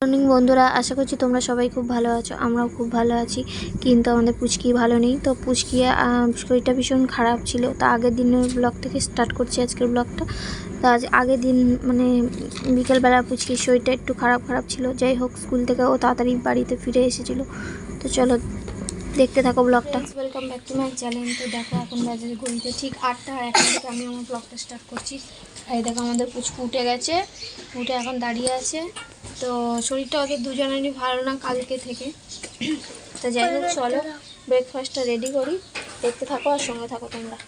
Morning বন্ধুরা, আশা করছি তোমরা সবাই খুব ভালো আছো। আমরাও খুব ভালো আছি, কিন্তু আমাদের পুচকি ভালো নেই। তো পুচকি শরীরটা ভীষণ খারাপ ছিল। তো আগের দিনের ব্লগ থেকে স্টার্ট করছি আজকের ব্লগটা। তো আগের দিন মানে বিকেলবেলা পুচকির শরীরটা একটু খারাপ ছিল। যাই হোক, স্কুল থেকে ও তাড়াতাড়ি বাড়িতে ফিরে এসেছিল। তো চলো দেখতে থাকো ব্লগটা। Welcome back to my channel. তো দেখো এখন বাজে ঘড়িতে ঠিক 8টা, আর এখন থেকে আমি আমার ব্লগটা স্টার্ট করছি। এই দেখো আমাদের পুচকু উঠে গেছে, উঠে এখন দাঁড়িয়ে আছে। তো শরীরটা ওদের দুজনেরই ভালো না কালকে থেকে। তো যাই হোক, চলো ব্রেকফাস্টটা রেডি করি। দেখতে থাকো আর সঙ্গে থাকো তোমরা।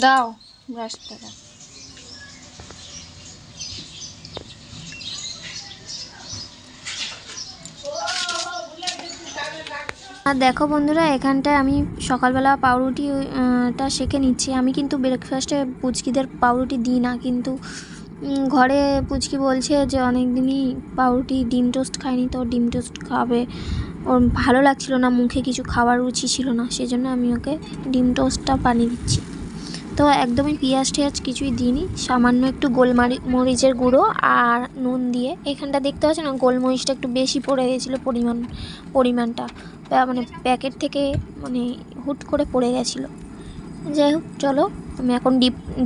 দাও ব্রাশটা দাও। আর দেখো বন্ধুরা, এখানটায় আমি সকালবেলা পাউরুটিটা সেঁকে নিচ্ছি। আমি কিন্তু ব্রেকফাস্টে পুচকিদের পাউরুটি দিই না, কিন্তু ঘরে পুচকি বলছে যে অনেক দিনই পাউরুটি ডিম টোস্ট খায়নি, তো ডিম টোস্ট খাবে। ওর ভালো লাগছিল না, মুখে কিছু খাবার রুচি ছিল না, সেজন্য আমি ওকে ডিম টোস্টটা বানিয়ে দিচ্ছি। তো একদমই পেঁয়াজ টেয়াজ কিছুই দিইনি, সামান্য একটু মরিচের গুঁড়ো আর নুন দিয়ে। এখানটা দেখতে পাচ্ছ না, গোলমরিচটা একটু বেশি পড়ে গেছিলো পরিমাণটা, মানে প্যাকেট থেকে মানে হুট করে পড়ে গেছিলো। যাই হোক, চলো আমি এখন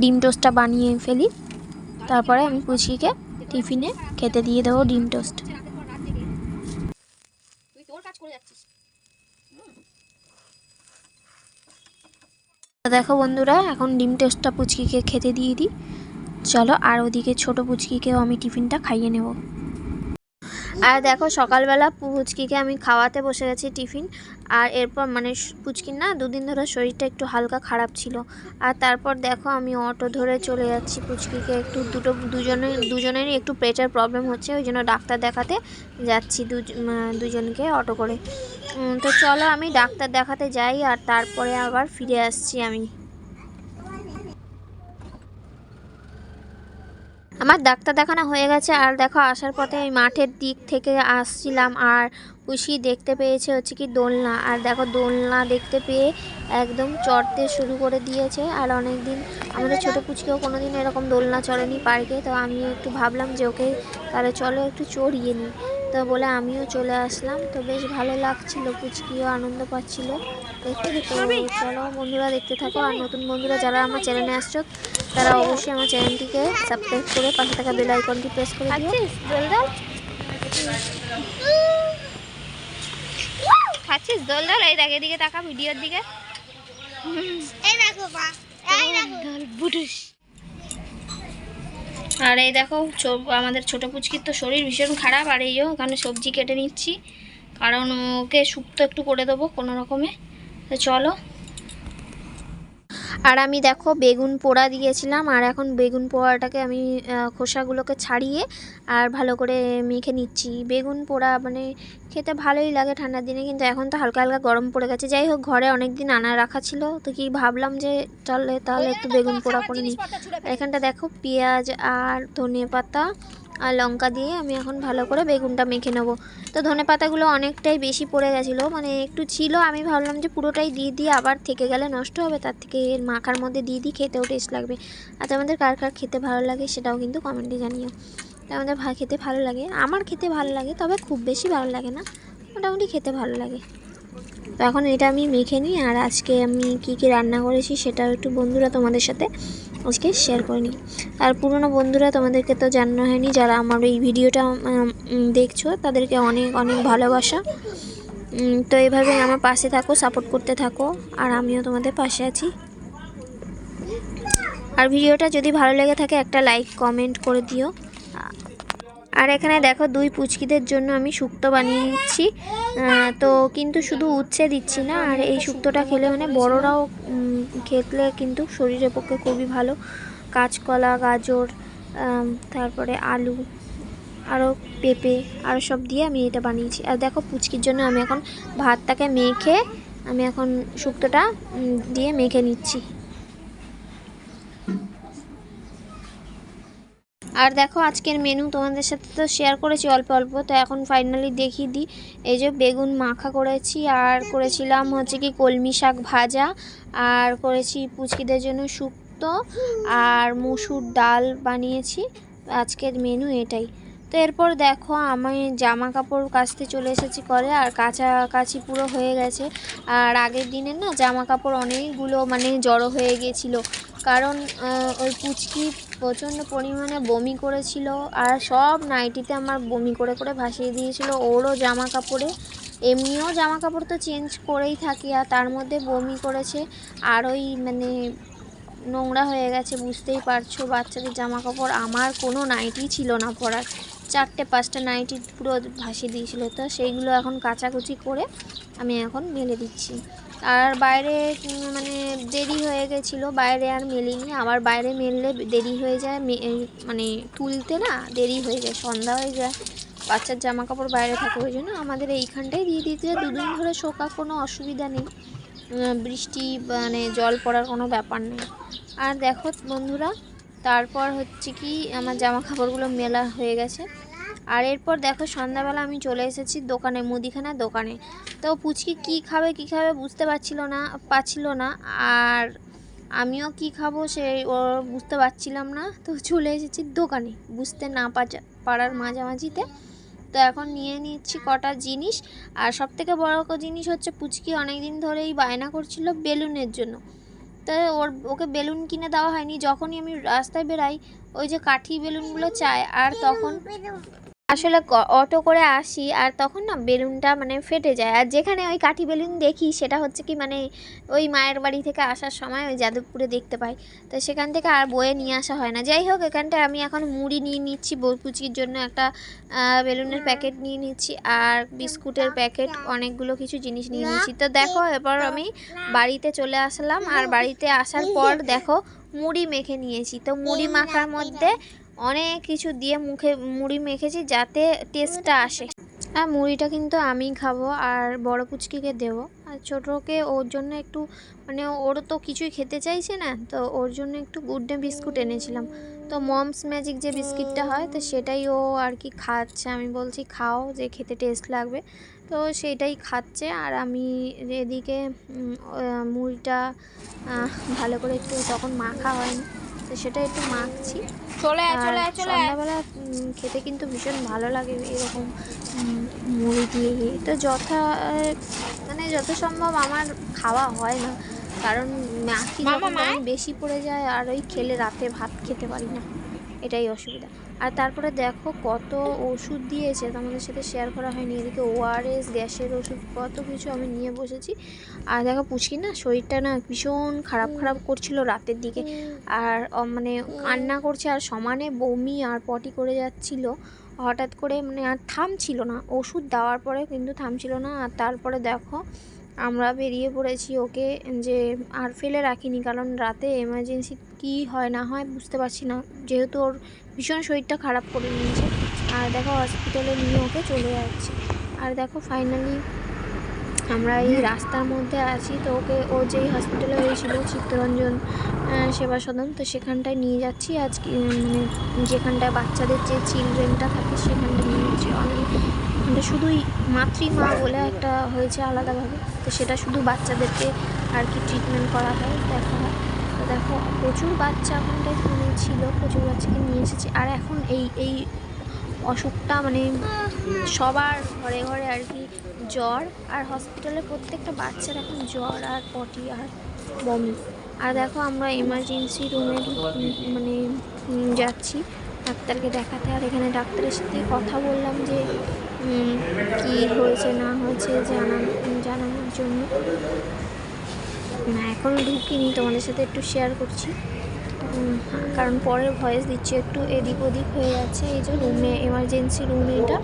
ডিম টোস্টটা বানিয়ে ফেলি, তারপরে আমি পুচকিকে টিফিনে খেতে দিয়ে দেবো ডিম টোস্ট। দেখো বন্ধুরা, এখন ডিম টোস্টটা পুচকিকে খেতে দিয়ে দিই। চলো, আর ওদিকে ছোটো পুচকিকেও আমি টিফিনটা খাইয়ে নেব। আর দেখো সকালবেলা পুচকিকে আমি খাওয়াতে বসে গেছি টিফিন। আর এরপর মানে পুচকির না দুদিন ধরে শরীরটা একটু হালকা খারাপ ছিল। আর তারপর দেখো আমি অটো ধরে চলে যাচ্ছি পুচকিকে একটু দুজনেরই একটু পেটের প্রবলেম হচ্ছে, ওই জন্য ডাক্তার দেখাতে যাচ্ছি দুজনকে অটো করে। তো চলো আমি ডাক্তার দেখাতে যাই, আর তারপরে আবার ফিরে আসছি আমি। আমার ডাক্তার দেখানো হয়ে গেছে। আর দেখো আসার পথে এই মাঠের দিক থেকে আসছিলাম, আর পুচকি দেখতে পেয়েছে হচ্ছে কি দোলনা। আর দেখো দোলনা দেখতে পেয়ে একদম চড়তে শুরু করে দিয়েছে। আর অনেক দিন আমাদের ছোটো পুচকিও কোনো দিন এরকম দোলনা চড়েনি পার্কে। তো আমি একটু ভাবলাম যে ওকে তাহলে চলো একটু চড়িয়ে নিই, তো বলে আমিও চলে আসলাম। তো বেশ ভালো লাগছিল, পুচকিও আনন্দ পাচ্ছিল দেখতে। তো চলো বন্ধুরা দেখতে থাকো। আর নতুন বন্ধুরা যারা আমার চ্যানেলে আসছো, তারা অবশ্যই আমার চ্যানেলটিকে সাবস্ক্রাইব করে পাশে থাকা বেল আইকনটি প্রেস করে দিও। খাচ্ছিস দোল দোল? এই দেখ, এদিকে তাকা ভিডিওর দিকে। আর এই দেখো আমাদের ছোট পুচকির তো শরীর ভীষণ খারাপ। আর এই ওখানে সবজি কেটে নিচ্ছি, কারণ ওকে শুক্তো একটু করে দেবো কোনো রকমে। তো চলো। আর আমি দেখো বেগুন পোড়া দিয়েছিলাম, আর এখন বেগুন পোড়াটাকে আমি খোসাগুলোকে ছাড়িয়ে আর ভালো করে মেখে নিচ্ছি। বেগুন পোড়া মানে খেতে ভালোই লাগে ঠান্ডার দিনে, কিন্তু এখন তো হালকা হালকা গরম পড়ে গেছে। যাই হোক, ঘরে অনেক দিন আনা রাখা ছিল, তো কি ভাবলাম যে চলে তাহলে একটু বেগুন পোড়া করে নিই। আর এখানটা দেখো পেঁয়াজ আর ধনেপাতা আর লঙ্কা দিয়ে আমি এখন ভালো করে বেগুনটা মেখে নেব। তো ধনেপাতাগুলো অনেকটাই বেশি পড়ে গেছিলো, মানে একটু ছিল। আমি ভাবলাম যে পুরোটাই দিয়ে আবার থেকে গেলে নষ্ট হবে, তার থেকে এর মাখার মধ্যে দিয়ে খেতেও টেস্ট লাগবে। আর আমাদের কার কার খেতে ভালো লাগে সেটাও কিন্তু কমেন্টে জানিও। তো আমাদের খেতে ভালো লাগে, আমার খেতে ভালো লাগে, তবে খুব বেশি ভালো লাগে না, মোটামুটি খেতে ভালো লাগে। তো এখন এটা আমি মেখে নিই। আর আজকে আমি কি রান্না করেছি সেটাও একটু বন্ধুরা তোমাদের সাথে আজকে শেয়ার করে নিই। আর পুরনো বন্ধুরা, তোমাদেরকে তো জানানো হয়নি, যারা আমার এই ভিডিওটা দেখছো তাদেরকে অনেক অনেক ভালোবাসা। তো এইভাবে আমার পাশে থাকো, সাপোর্ট করতে থাকো, আর আমিও তোমাদের পাশে আছি। আর ভিডিওটা যদি ভালো লেগে থাকে একটা লাইক কমেন্ট করে দিও। আর এখানে দেখো দুই পুচকিদের জন্য আমি শুক্তো বানিয়ে নিচ্ছি। তো কিন্তু শুধু উচ্ছে দিচ্ছি না, আর এই শুক্তোটা খেলে মানে বড়রাও খেলে কিন্তু শরীরের পক্ষে খুবই ভালো। কাঁচকলা, গাজর, তারপরে আলু, আরও পেঁপে, আরও সব দিয়ে আমি এটা বানিয়েছি। আর দেখো পুচকির জন্য আমি এখন ভাতটাকে মেখে আমি এখন শুক্তোটা দিয়ে মেখে নিচ্ছি। আর দেখো আজকের মেনু তোমাদের সাথে তো শেয়ার করেছি অল্প অল্প, তো এখন ফাইনালি দেখিয়ে দিই। এই যে বেগুন মাখা করেছি, আর করেছিলাম হচ্ছে কি কলমি শাক ভাজা, আর করেছি পুচকিদের জন্য শুক্তো, আর মুসুর ডাল বানিয়েছি, আজকের মেনু এটাই। তো এরপর দেখো আমি জামা কাপড় কাচতে চলে এসেছি করে, আর কাছাকাছি পুরো হয়ে গেছে। আর আগের দিনের না জামা কাপড় অনেকগুলো মানে জড়ো হয়ে গিয়েছিলো, কারণ ওই পুচকি প্রচণ্ড পরিমাণে বমি করেছিল, আর সব নাইটিতে আমার বমি করে করে ভাসিয়ে দিয়েছিল। ওরও জামা কাপড়ে, এমনিও জামা কাপড় তো চেঞ্জ করেই থাকি, আর তার মধ্যে বমি করেছে। আর ওই মানে নোংরা হয়ে গেছে, বুঝতেই পারছো বাচ্চাদের জামা কাপড়। আমার কোনো নাইটি ছিল না পরার, 4-5টা নাইটি পুরো ভাসিয়ে দিয়েছিল। তো সেইগুলো এখন কাচাকুচি করে আমি এখন মেলে দিচ্ছি। আর বাইরে মানে দেরি হয়ে গেছিলো, বাইরে আর মেলিনি। আবার বাইরে মেললে দেরি হয়ে যায়, মানে তুলতে না দেরি হয়ে যায়, সন্ধ্যা হয়ে যায়, বাচ্চার জামা কাপড় বাইরে থাকে। ওই জন্য আমাদের এইখানটাই দিয়ে দিতে, দুদিন ধরে শোকা, কোনো অসুবিধা নেই, বৃষ্টি মানে জল পড়ার কোনো ব্যাপার নেই। আর দেখো বন্ধুরা, তারপর হচ্ছে কি আমার জামা কাপড়গুলো মেলা হয়ে গেছে। আর এরপর দেখো সন্ধ্যাবেলা আমি চলে এসেছি দোকানে, মুদিখানার দোকানে। তো পুচকি কি খাবে বুঝতে পারছিল না, আর আমিও কি খাবো সে বুঝতে পারছিলাম না। তো চলে এসেছি দোকানে বুঝতে না পারার মাঝামাঝিতে। তো এখন নিয়ে নিচ্ছি কটা জিনিস। আর সবথেকে বড় জিনিস হচ্ছে পুচকি অনেক দিন ধরেই বায়না করছিল বেলুনের জন্য। তো ওকে বেলুন কিনে দেওয়া হয়নি। যখনই আমি রাস্তায় বেরাই ওই যে কাঠি বেলুনগুলো চায়, আর তখন আসলে অটো করে আসি, আর তখন না বেলুনটা মানে ফেটে যায়। আর যেখানে ওই কাঠি বেলুন দেখি সেটা হচ্ছে কি মানে ওই মায়ের বাড়ি থেকে আসার সময় ওই যাদবপুরে দেখতে পাই, তো সেখান থেকে আর বয়ে নিয়ে আসা হয় না। যাই হোক, এখানটায় আমি এখন মুড়ি নিয়ে নিচ্ছি, পুচির জন্য একটা বেলুনের প্যাকেট নিয়ে নিচ্ছি, আর বিস্কুটের প্যাকেট, অনেকগুলো কিছু জিনিস নিয়ে নিচ্ছি। তো দেখো এরপর আমি বাড়িতে চলে আসলাম। আর বাড়িতে আসার পর দেখো মুড়ি মেখে নিয়েছি। তো মুড়ি মাখার মধ্যে অনেক কিছু দিয়ে মুড়ি মেখেছি যাতে টেস্টটা আসে। আর মুড়িটা কিন্তু আমি খাবো আর বড় পুচকিকে দেবো, আর ছোটোকে ওর জন্য একটু মানে ওর তো কিছুই খেতে চাইছে না, তো ওর জন্য একটু গুড ডে বিস্কুট এনেছিলাম। তো মমস ম্যাজিক যে বিস্কিটটা হয়, তো সেটাই ও আর কি খাচ্ছে। আমি বলছি খাও, যে খেতে টেস্ট লাগবে, তো সেইটাই খাচ্ছে। আর আমি এদিকে মুড়িটা ভালো করে একটু তখন মাখা হয়নি, তো সেটা একটু মাখছি। সন্ধ্যাবেলা খেতে কিন্তু ভীষণ ভালো লাগে এরকম মুড়ি দিয়ে। তো যত সম্ভব আমার খাওয়া হয় না, কারণ মাখি যখন বেশি পড়ে যায়, আর ওই খেলে রাতে ভাত খেতে পারি না, এটাই অসুবিধা। আর তারপরে দেখো কত ওষুধ দিয়েছে, তোমাদের সাথে শেয়ার করা হয়নি। এদিকে ওআরএস, গ্যাসের ওষুধ, কত কিছু আমি নিয়ে বসেছি। আর দেখো পুচকি না শরীরটা না ভীষণ খারাপ করছিল রাতের দিকে, আর মানে কান্না করছে, আর সমানে বমি আর পটি করে যাচ্ছিল হঠাৎ করে, মানে আর থামছিল না। ওষুধ দেওয়ার পরে কিন্তু থামছিল না। আর তারপরে দেখো আমরা বেরিয়ে পড়েছি ওকে, যে আর ফেলে রাখিনি, কারণ রাতে এমার্জেন্সি কি হয় না হয় বুঝতে পারছি না, যেহেতু ওর ভীষণ শরীরটা খারাপ করে নিয়েছে। আর দেখো হসপিটালে নিয়ে ওকে চলে যাচ্ছি। আর দেখো ফাইনালি আমরা এই রাস্তার মধ্যে আছি। তো ওকে ও যেই হসপিটালে হয়েছিল চিত্তরঞ্জন সেবা সদন, তো সেখানটায় নিয়ে যাচ্ছি আজকে, মানে যেখানটায় বাচ্চাদের যে চিলড্রেনটা থাকে সেখানটায় নিয়ে যাচ্ছি। ওখানটা শুধুই মাতৃমা বলে একটা হয়েছে আলাদাভাবে, তো সেটা শুধু বাচ্চাদেরকে আর কি ট্রিটমেন্ট করা হয়, দেখা হয়। তো দেখো প্রচুর বাচ্চা ওখানটায় ছিল, প্রচুর বাচ্চাকে নিয়ে এসেছি। আর এখন এই অসুখটা মানে সবার ঘরে ঘরে আর কি জ্বর, আর হসপিটালে প্রত্যেকটা বাচ্চার এখন জ্বর আর পটি আর বমি। আর দেখো আমরা এমার্জেন্সি রুমে মানে যাচ্ছি ডাক্তারকে দেখাতে। আর এখানে ডাক্তারের সাথে কথা বললাম যে কি হয়েছে না হয়েছে জানানোর জন্য। না এখনও ঢুকিনি, তোমাদের সাথে একটু শেয়ার করছি, কারণ পরের ভয়েস দিচ্ছি একটু এদিক ওদিক হয়ে যাচ্ছে। এই যে রুমে, এমার্জেন্সি রুম এটা,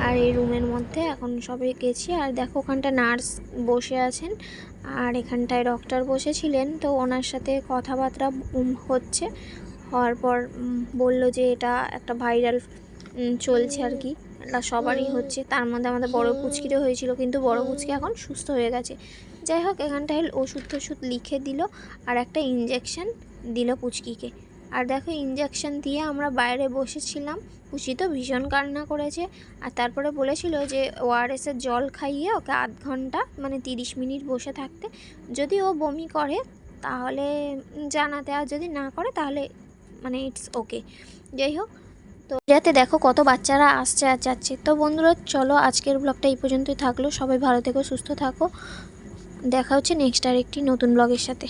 আর এই রুমের মধ্যে এখন সবাই গেছি। আর দেখো ওখানটা নার্স বসে আছেন, আর এখানটায় ডক্টর বসেছিলেন। তো ওনার সাথে কথাবার্তা হচ্ছে, হওয়ার পর বললো যে এটা একটা ভাইরাল চলছে আর কি, সবারই হচ্ছে, তার মধ্যে আমাদের বড় পুচকিরও হয়েছিল, কিন্তু বড় পুচকি এখন সুস্থ হয়ে গেছে। যাই হোক, এখানটায় ওষুধ লিখে দিল, আর একটা ইঞ্জেকশন দিল পুচকিকে। আর দেখো ইঞ্জেকশন দিয়ে আমরা বাইরে বসেছিলাম। পুচকি তো ভীষণ কান্না করেছে, আর তারপরে বলেছিল যে ওআরএসের জল খাইয়ে ওকে আধ ঘন্টা মানে 30 মিনিট বসে থাকতে, যদি ও বমি করে তাহলে জানাতে, আর যদি না করে তাহলে মানে ইটস ওকে। যাই হোক, তো যাতে দেখো কত বাচ্চারা আসছে আর যাচ্ছে। তো বন্ধুরা চলো আজকের ব্লগটা এই পর্যন্তই থাকলো। সবাই ভালো থেকো, সুস্থ থাকো। দেখা হচ্ছে নেক্সট আর একটি নতুন ব্লগের সাথে।